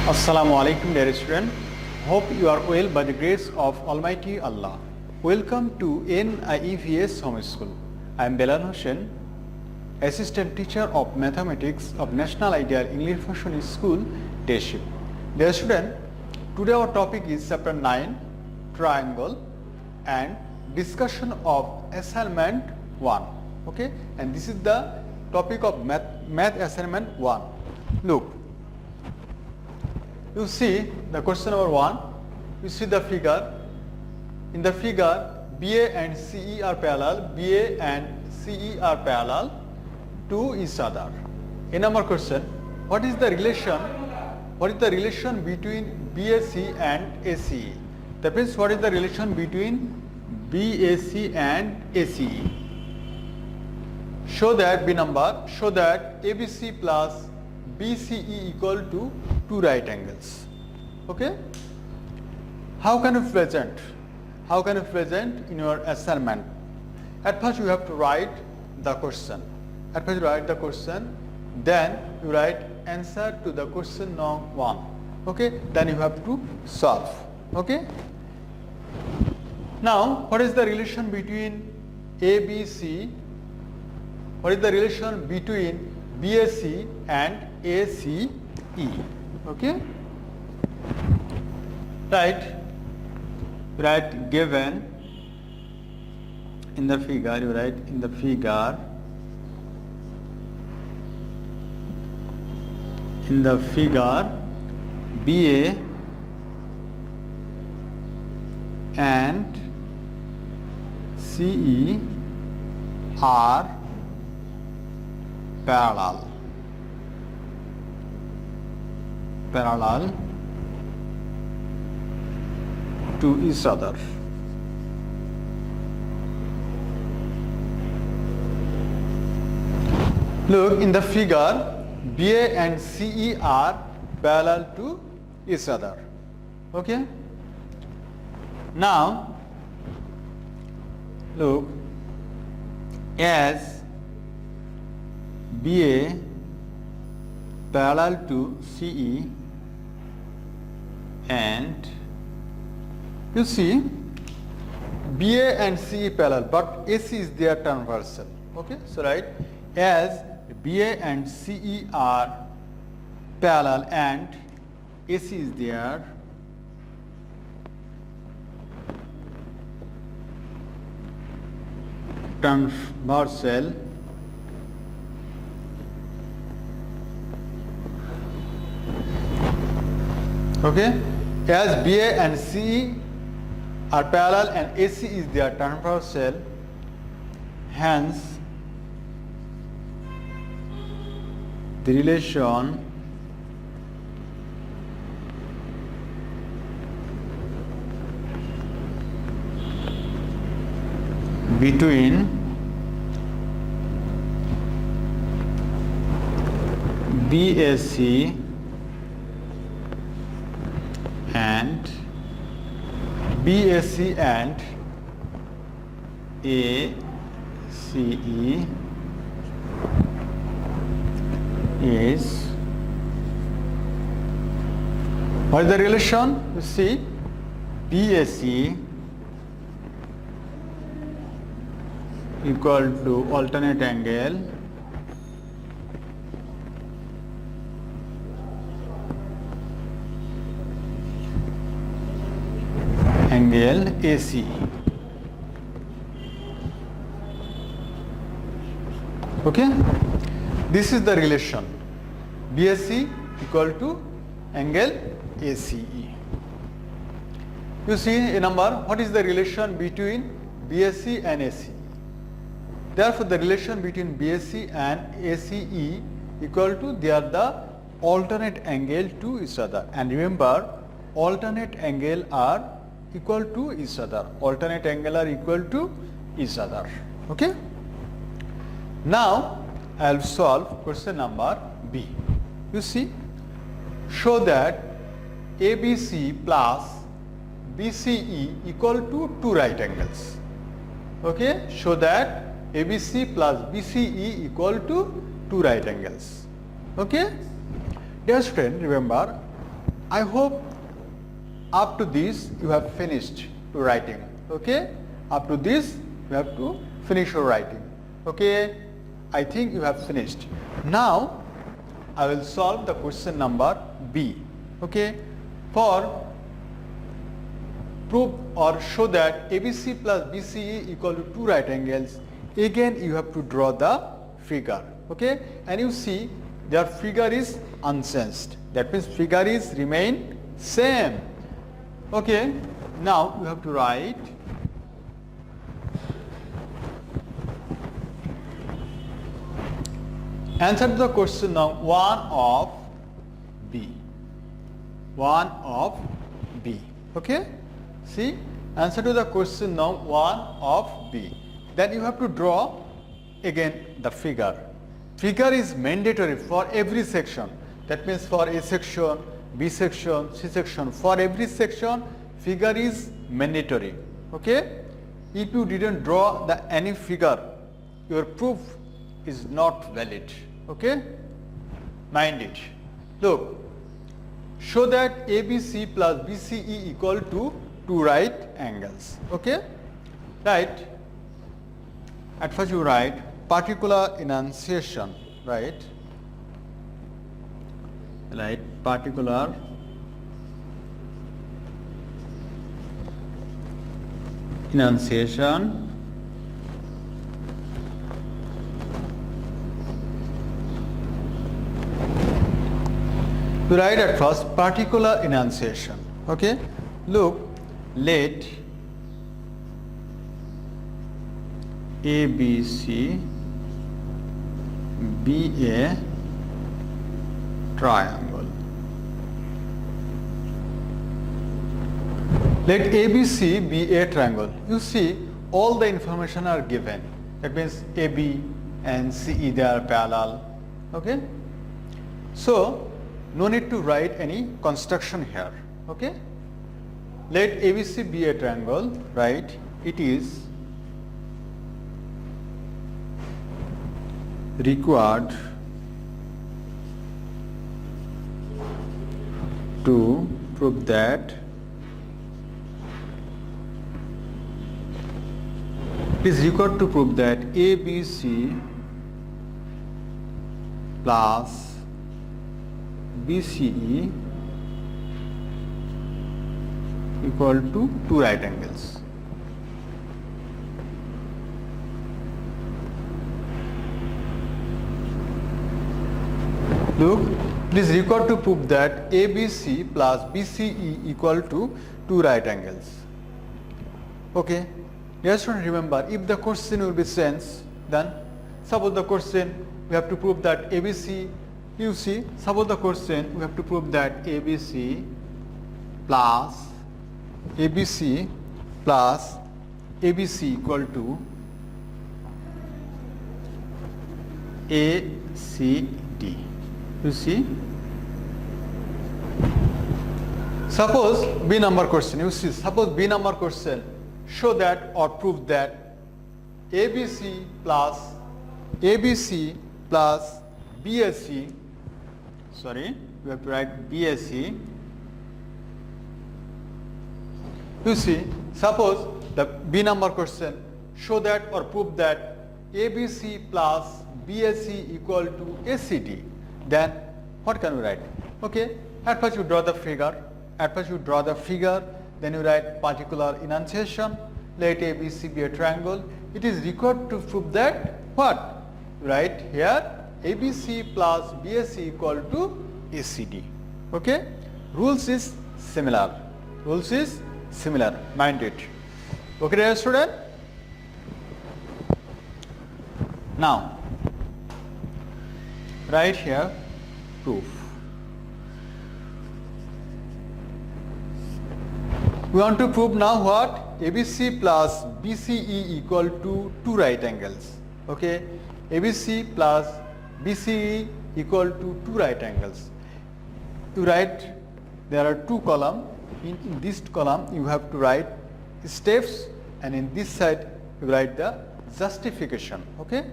Assalamu alaikum dear student. Hope you are well by the grace of Almighty Allah. Welcome to NIEVS Home School. I am Belal Hossain, Assistant Teacher of Mathematics of National Ideal English Version School, Teship. Dear student, today our topic is Chapter 9, Triangle, and discussion of assignment 1. Okay, and this is the topic of math assignment 1. Look. You see the question number 1, you see the figure. In the figure, BA and CE are parallel, BA and CE are parallel to each other. In our question, what is the relation between BAC and ACE? That means what is the relation between BAC and ACE? Show that ABC plus BCE equal to 2 right angles. Okay? How can you present in your assignment? At first you have to write the question. Then you write answer to the question number 1. Okay? Then you have to solve. Okay? Now, what is the relation between ABC? What is the relation between BAC and ACE? Okay? Write given in the figure, you write in the figure, BA and CE are parallel to each other. Look, in the figure, BA and CE are parallel to each other. Okay? Now, look, as BA parallel to CE and you see BA and CE parallel, but AC is their transversal. Okay, so right, as BA and CE are parallel and AC is their transversal, okay, as BA and CE are parallel and AC is their transversal, hence the relation between BAC and ACE is, what is the relation? You see, BAC equal to alternate angle ACE. Okay? This is the relation. BAC equal to angle ACE. You see a number, what is the relation between BAC and ACE? Therefore, the relation between BAC and ACE equal to, they are the alternate angle to each other. And remember, alternate angle are equal to each other. Alternate angle are equal to each other. Okay? Now, I will solve question number B. You see, show that ABC plus BCE equal to 2 right angles. Okay? Show that ABC plus BCE equal to 2 right angles. Okay? Dear student, remember I hope up to this you have finished your writing. Okay, up to this you have to finish your writing. Okay, I think you have finished. Now I will solve the question number B. Okay, for prove or show that ABC plus BCE equal to two right angles, again you have to draw the figure. Okay, and you see their figure is unchanged. That means figure is remain same. Okay, now you have to write answer to the question of 1 of B. 1 of B. Okay, see, answer to the question now 1 of B. Then you have to draw again the figure. Figure is mandatory for every section. That means for A section, B section, C section, for every section figure is mandatory. Okay, if you didn't draw any figure, your proof is not valid. Okay, mind it. Look, show that ABC plus BCE equal to two right angles. Okay, right. At first you write particular enunciation, right? Right, particular enunciation to write at first particular enunciation. Okay, look, let ABC be a triangle. Let ABC be a triangle. You see, all the information are given. That means AB and CE, they are parallel. Okay, so no need to write any construction here. Okay, let ABC be a triangle, right? It is required to prove that ABC plus BCE equal to two right angles. Look, it is required to prove that ABC plus BCE equal to two right angles. Okay, just remember, if the question will be changed, then suppose the question we have to prove that ABC, you see, suppose the question we have to prove that ABC plus ABC equal to ACD. You see, suppose B number question, you see, suppose B number question show that or prove that ABC plus BSC, sorry, we have to write BSC. You see, suppose the B number question show that or prove that ABC plus BSC equal to ACD. Then what can we write? Okay, at first you draw the figure. Then you write particular enunciation. Let ABC be a triangle. It is required to prove that what? Write here ABC plus BSC equal to ACD. Okay, rules is similar. Mind it. Okay, dear student. Now write here proof. We want to prove now what? ABC plus BCE equal to two right angles. Okay, ABC plus BCE equal to two right angles. You write, there are two columns. In this column you have to write steps, and in this side you write the justification. Okay,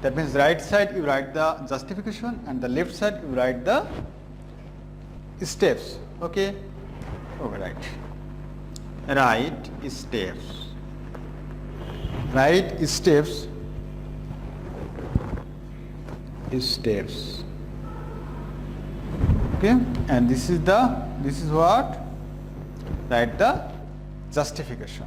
that means right side you write the justification and the left side you write the steps. Okay, right. Right steps. Right steps. Steps. Okay, and this is what? Write the justification.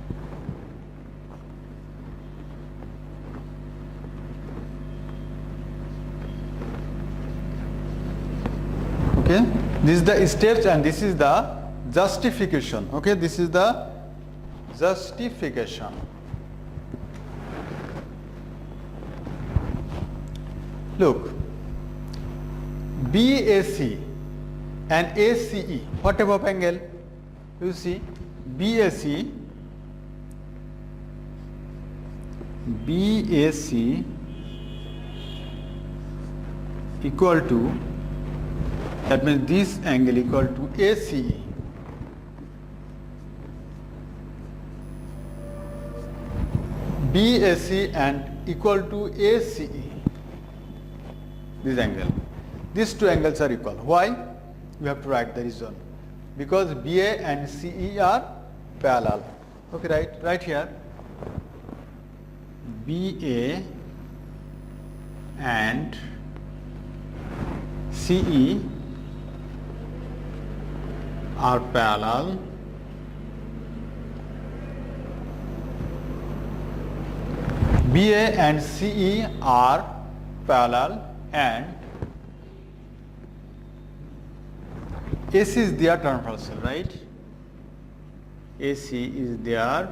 Okay, this is the steps and this is the justification. Okay, this is the justification. Look, BAC and ACE, what type of angle? You see, BAC equal to, that means this angle equal to ACE. BAC and equal to ACE. This angle. These two angles are equal. Why? We have to write the reason. Because BA and CE are parallel. Okay, right here. BA and CE are parallel. BA and CE are parallel and AC is their transversal, right? AC is their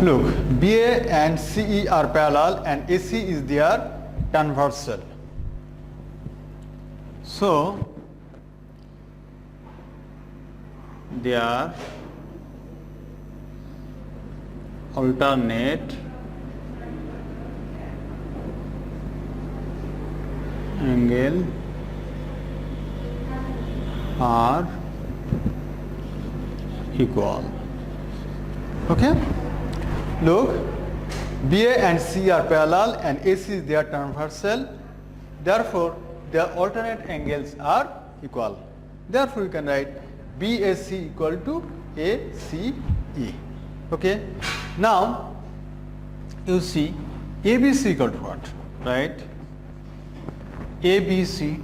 look, BA and CE are parallel and AC is their transversal. So their alternate angle are equal. Okay, look, BA and C are parallel and AC is their transversal, therefore their alternate angles are equal. Therefore you can write BAC equal to ACE. Okay, now you see ABC equal to what? Right, ABC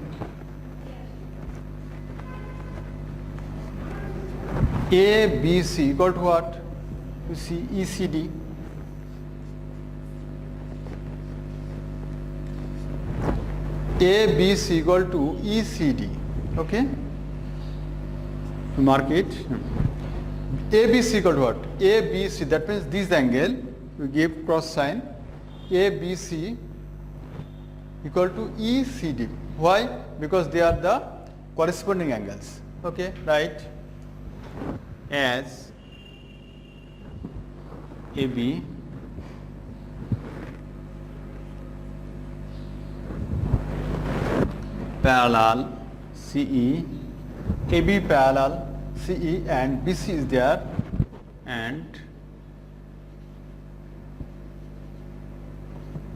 equal to what? You see ECD. ABC equal to ECD. Okay, mark it. ABC equal to what? ABC, that means this angle, we give cross sign. ABC equal to ECD. Why? Because they are the corresponding angles. Okay, right? As AB parallel CE, AB parallel CE and BC is there, and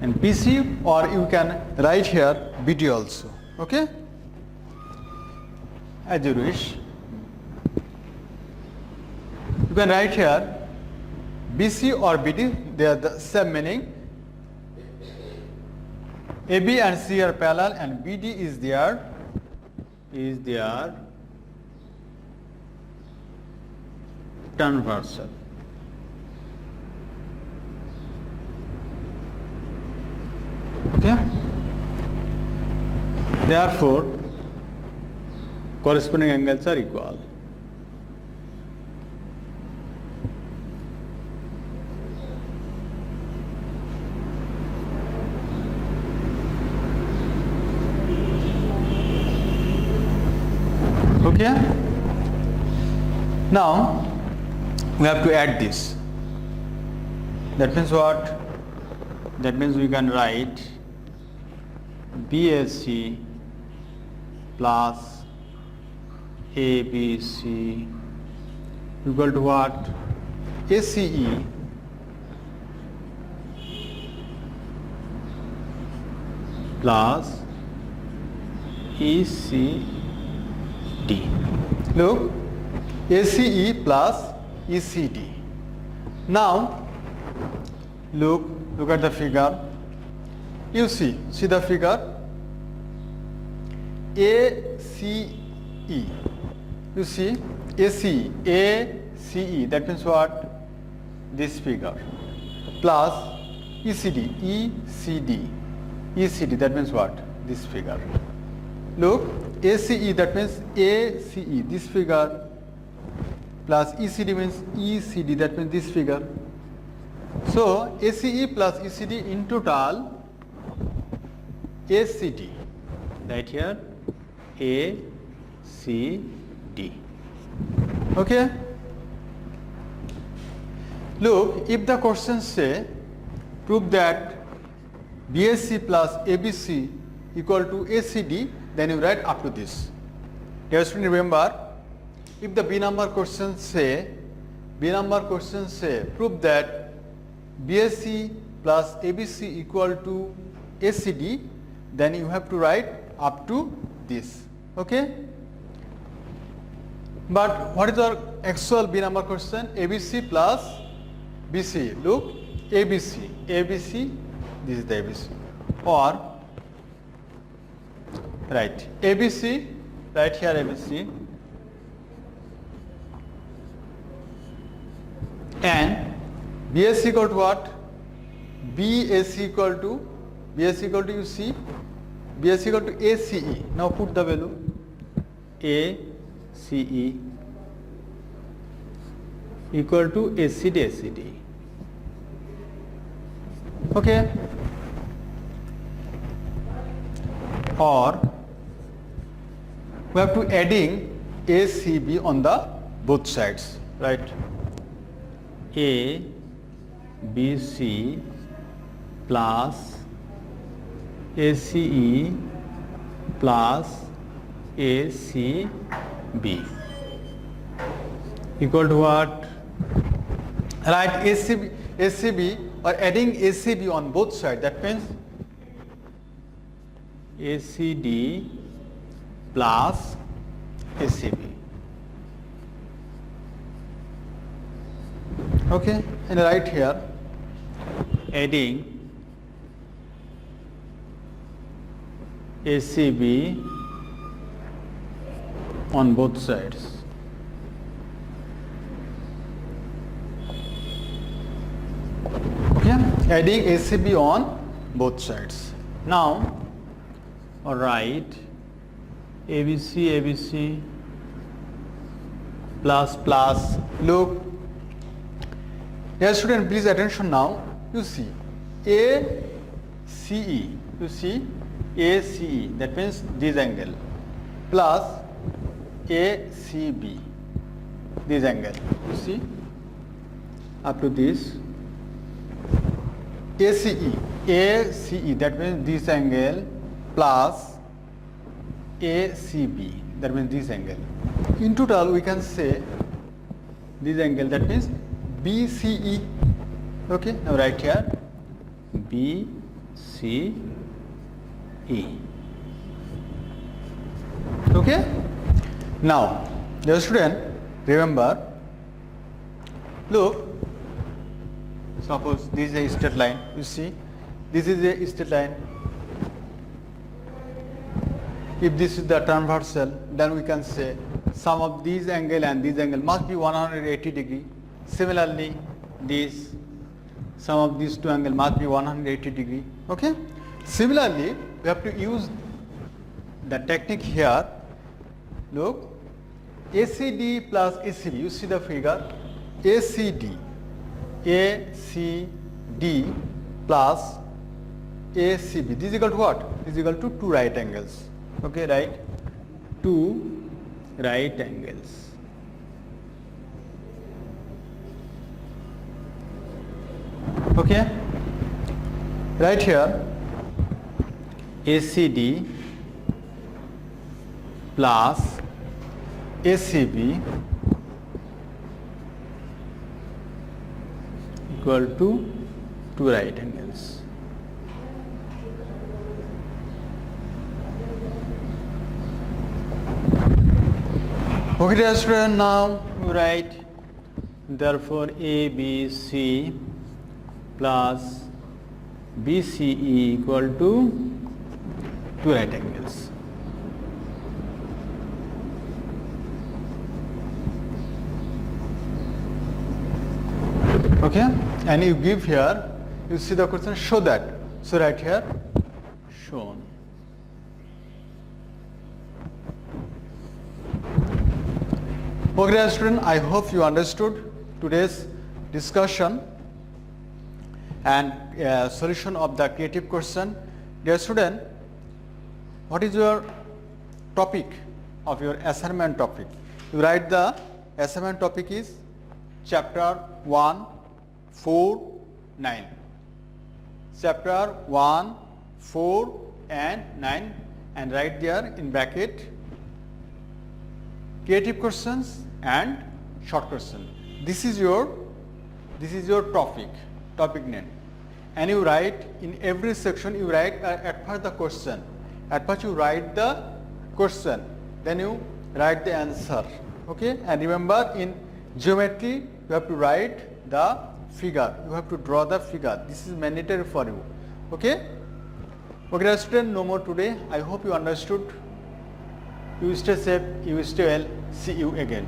BC, or you can write here BD also. Okay, as you wish. You can write here BC or BD, they are the same meaning. AB and C are parallel and BD is their transversal. Okay, therefore corresponding angles are equal. Okay, now we have to add this. That means what? That means we can write BAC plus ABC equal to what? ACE plus ECD. Look, ACE plus ECD. Now look at the figure. You see the figure. ACE. You see ACE. That means what? This figure. Plus ECD. That means what? This figure. Look, ACE, that means ACE, this figure, plus ECD means ECD, that means this figure. So ACE plus ECD in total ACD. Right here ACD. Okay. Look, if the question say prove that BSc plus ABC equal to ACD, then you write up to this. Dear student, remember, if the B number questions say prove that BSc plus ABC equal to ACD, then you have to write up to this. Okay. But what is our actual B number question? ABC plus BC. Look, ABC, this is the ABC. Or right, ABC, right here ABC, and BSc equal to what? BSc equal to you see, BSc equal to ACE. Now put the value ACE equal to ACD. Okay. Or we have to adding ACB on the both sides, right? ABC plus ACE plus ACB equal to what? Right, ACB or adding ACB on both sides, that means ACD plus ACB. Okay, and right here adding ACB on both sides. Okay, adding ACB on both sides. Now write ABC plus. Look, dear student, please attention now. You see ACE, that means this angle, plus ACB, this angle. You see up to this ACE, that means this angle, plus ACB, that means this angle. In total we can say this angle, that means BCE. Okay, now write here BCE. Okay, now dear student, remember, look, suppose this is a straight line. You see, this is a straight line. If this is the transversal, then we can say sum of this angle and this angle must be 180 degree. Similarly, this sum of these two angles must be 180 degree. Okay. Similarly, we have to use the technique here. Look, ACD plus ACB. You see the figure. ACD plus ACB. This is equal to what? This is equal to two right angles. Okay, right? Two right angles. Okay, right here ACD plus ACB equal to 2 right angles. Okay, dear student, now we write therefore ABC plus BCE equal to 2 right angles. Okay, and you give here, you see the question, show that. So write here, shown. Okay, dear student, I hope you understood today's discussion and solution of the creative question. Dear student, what is your topic of your assignment topic? You write the assignment topic is chapter 1, 4, 9. Chapter 1, 4 and 9, and write there in bracket creative questions and short question. This is your topic name, and you write in every section, you write at first the question. At first you write the question, then you write the answer. Okay, and remember in geometry you have to write the figure. You have to draw the figure. This is mandatory for you. Okay. Okay, student, no more today. I hope you understood. You stay safe. You stay well. See you again.